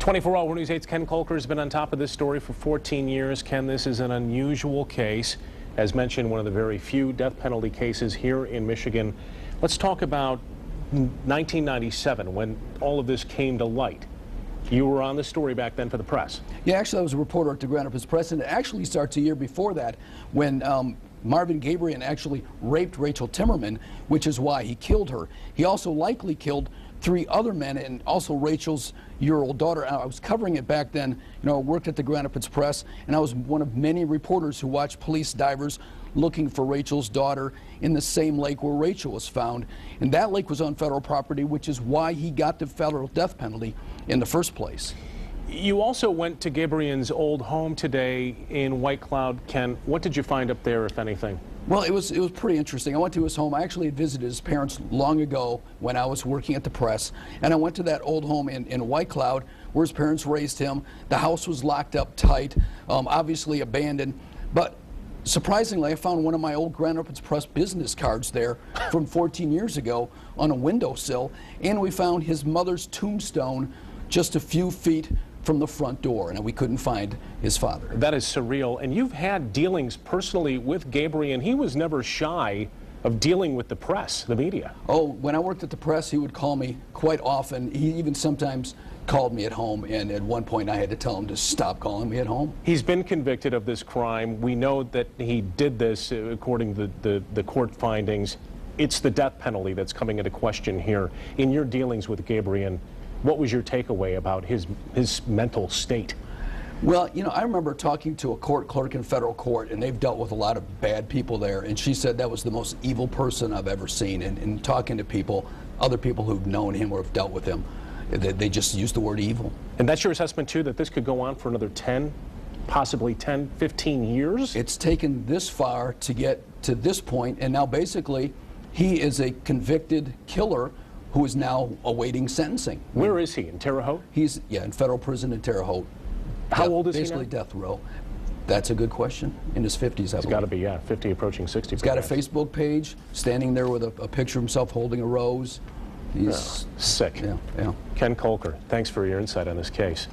24-hour News 8's Ken Kolker has been on top of this story for 14 years. Ken, this is an unusual case. As mentioned, one of the very few death penalty cases here in Michigan. Let's talk about 1997, when all of this came to light. You were on the story back then for the press. Yeah, actually, I was a reporter at the Grand Rapids Press, and it actually starts a year before that when Marvin Gabrion actually raped Rachel Timmerman, which is why he killed her. He also likely killed 3 other men and also Rachel's year-old daughter. I was covering it back then. You know, I worked at the Grand Rapids Press, and I was one of many reporters who watched police divers looking for Rachel's daughter in the same lake where Rachel was found. And that lake was on federal property, which is why he got the federal death penalty in the first place. You also went to Gabrion's old home today in White Cloud. Ken, what did you find up there, if anything? Well, it was pretty interesting. I went to his home. I actually had visited his parents long ago when I was working at the press, and I went to that old home in White Cloud where his parents raised him. The house was locked up tight, obviously abandoned, but surprisingly, I found one of my old Grand Rapids Press business cards there from 14 years ago on a windowsill, and we found his mother's tombstone just a few feet from the front door, and we couldn't find his father. That is surreal. And you've had dealings personally with Gabrion. He was never shy of dealing with the press, the media. Oh, when I worked at the press, he would call me quite often. He even sometimes called me at home, and at one point I had to tell him to stop calling me at home. He's been convicted of this crime. We know that he did this according to the court findings. It's the death penalty that's coming into question here. In your dealings with Gabrion, what was your takeaway about his mental state? Well, you know, I remember talking to a court clerk in federal court, and they've dealt with a lot of bad people there, and she said that was the most evil person I've ever seen. And talking to people, other people who've known him or have dealt with him, they just used the word evil. And that's your assessment, too, that this could go on for another 10, possibly 10, 15 years? It's taken this far to get to this point, and now basically he is a convicted killer who is now awaiting sentencing. Where is he? In Terre Haute? He's, yeah, in federal prison in Terre Haute. How old is he now? Basically death row. That's a good question. In his 50s, I believe. He's got to be, yeah, 50 approaching 60. He's got a Facebook page, standing there with a picture of himself holding a rose. He's sick. Yeah, yeah. Ken Kolker, thanks for your insight on this case.